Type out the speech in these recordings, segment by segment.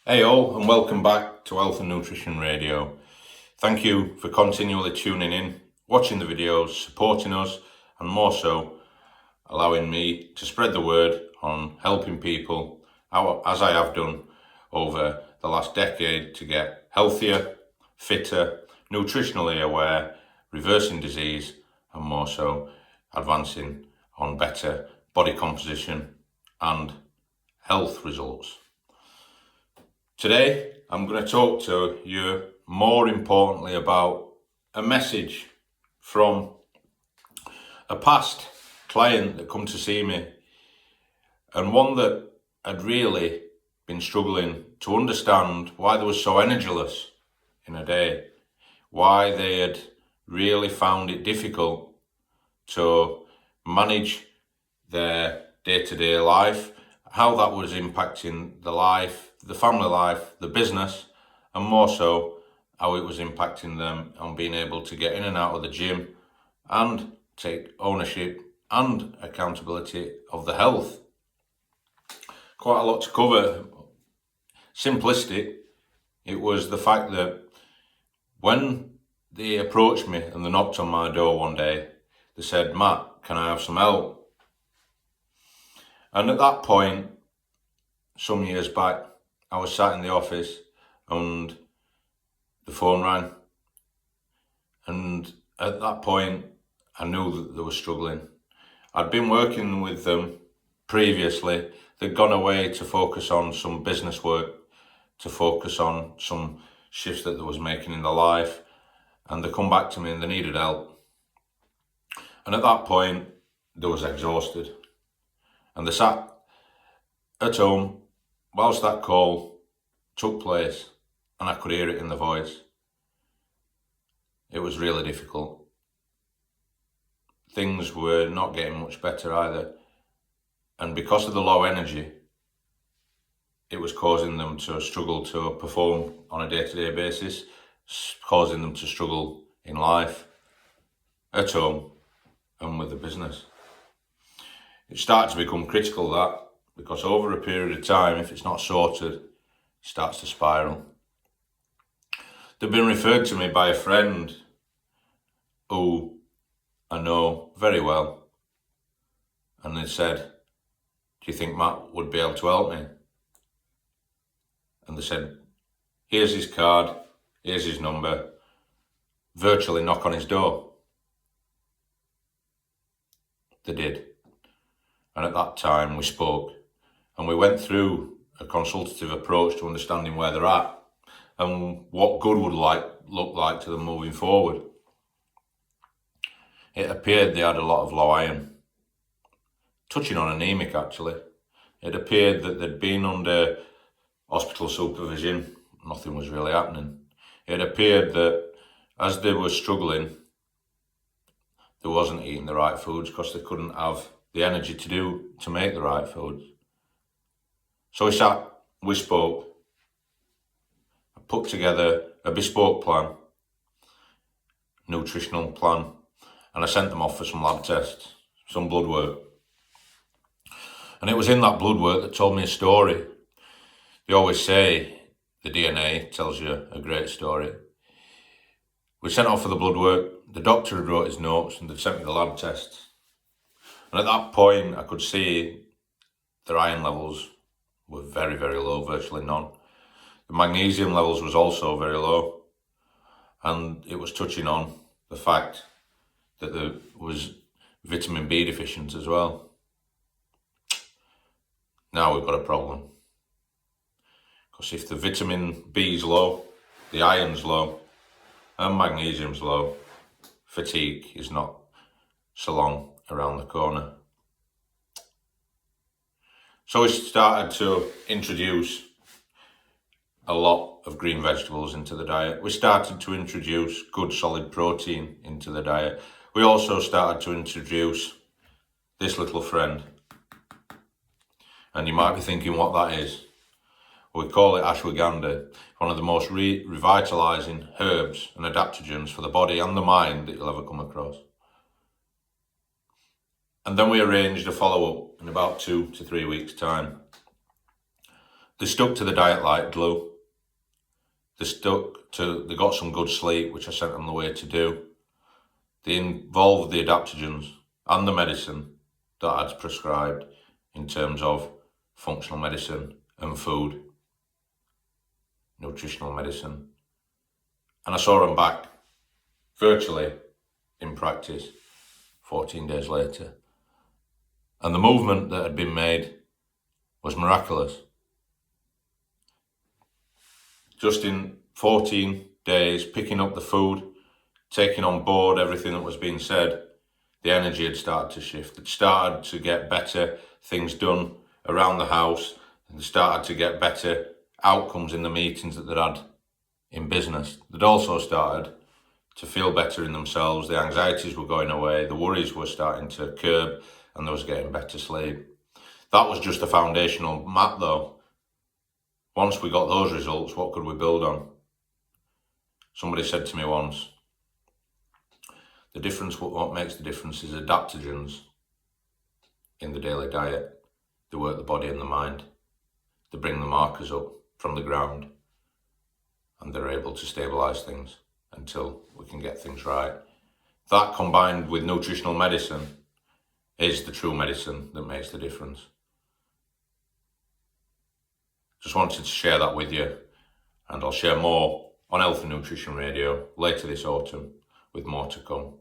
Hey all, and welcome back to Health and Nutrition Radio. Thank you for continually tuning in, watching the videos, supporting us, and more so, allowing me to spread the word on helping people, as I have done over the last decade, to get healthier, fitter, nutritionally aware, reversing disease, and more so, advancing on better body composition and health results. Today, I'm going to talk to you more importantly about a message from a past client that come to see me, and one that had really been struggling to understand why they were so energyless in a day, why they had really found it difficult to manage their day-to-day life, how that was impacting the life, the family life, the business, and more so, how it was impacting them on being able to get in and out of the gym and take ownership and accountability of the health. Quite a lot to cover. Simplistic, it was the fact that when they approached me and they knocked on my door one day, they said, "Matt, can I have some help?" And at that point, some years back, I was sat in the office and the phone rang. And at that point, I knew that they were struggling. I'd been working with them previously. They'd gone away to focus on some business work, to focus on some shifts that they was making in their life. And they come back to me and they needed help. And at that point, they was exhausted. And they sat at home whilst that call took place, and I could hear it in the voice. It was really difficult. Things were not getting much better either. And because of the low energy, it was causing them to struggle to perform on a day-to-day basis, causing them to struggle in life, at home, and with the business. It started to become critical, that, because over a period of time, if it's not sorted, it starts to spiral. They've been referred to me by a friend who I know very well, and they said, "Do you think Matt would be able to help me?" And they said, "Here's his card, here's his number, virtually knock on his door." They did. And at that time we spoke, and we went through a consultative approach to understanding where they're at and what good would look like to them moving forward. It appeared they had a lot of low iron, touching on anemic actually. It appeared that they'd been under hospital supervision, nothing was really happening. It appeared that as they were struggling, they wasn't eating the right foods because they couldn't have the energy to make the right foods. So we spoke, I put together a bespoke plan, nutritional plan, and I sent them off for some lab tests, some blood work. And it was in that blood work that told me a story. They always say the DNA tells you a great story. We sent off for the blood work, the doctor had wrote his notes and they'd sent me the lab tests. And at that point, I could see their iron levels were very, very low, virtually none. The magnesium levels was also very low. And it was touching on the fact that there was vitamin B deficient as well. Now we've got a problem. Because if the vitamin B is low, the iron's low, and magnesium's low, fatigue is not so long around the corner. So we started to introduce a lot of green vegetables into the diet. We started to introduce good solid protein into the diet. We also started to introduce this little friend. And you might be thinking what that is. We call it ashwagandha, one of the most revitalising herbs and adaptogens for the body and the mind that you'll ever come across. And then we arranged a follow-up in about 2 to 3 weeks' time. They stuck to the diet like glue. They got some good sleep, which I sent them the way to do. They involved the adaptogens and the medicine that I'd prescribed in terms of functional medicine and food, nutritional medicine. And I saw them back virtually in practice 14 days later. And the movement that had been made was miraculous. Just in 14 days, picking up the food, taking on board everything that was being said, the energy had started to shift. It started to get better things done around the house, and started to get better outcomes in the meetings that they'd had in business. They'd also started to feel better in themselves. The anxieties were going away, the worries were starting to curb, and they was getting better sleep. That was just the foundational map though. Once we got those results, what could we build on? Somebody said to me once, what makes the difference is adaptogens in the daily diet. They work the body and the mind. They bring the markers up from the ground, and they're able to stabilise things until we can get things right. That combined with nutritional medicine is the true medicine that makes the difference. Just wanted to share that with you, and I'll share more on Health and Nutrition Radio later this autumn with more to come.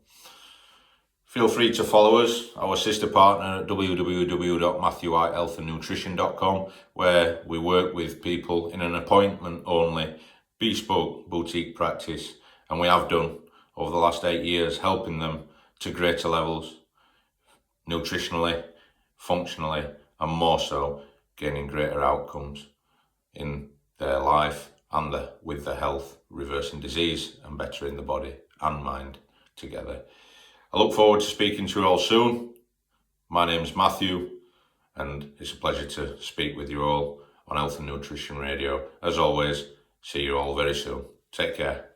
Feel free to follow us, our sister partner at www.matthewwhitehealthandnutrition.com, where we work with people in an appointment only, bespoke boutique practice, and we have done over the last 8 years, helping them to greater levels, nutritionally, functionally, and more so, gaining greater outcomes in their life and with their health, reversing disease and bettering the body and mind together. I look forward to speaking to you all soon. My name's Matthew, and it's a pleasure to speak with you all on Health and Nutrition Radio. As always, see you all very soon. Take care.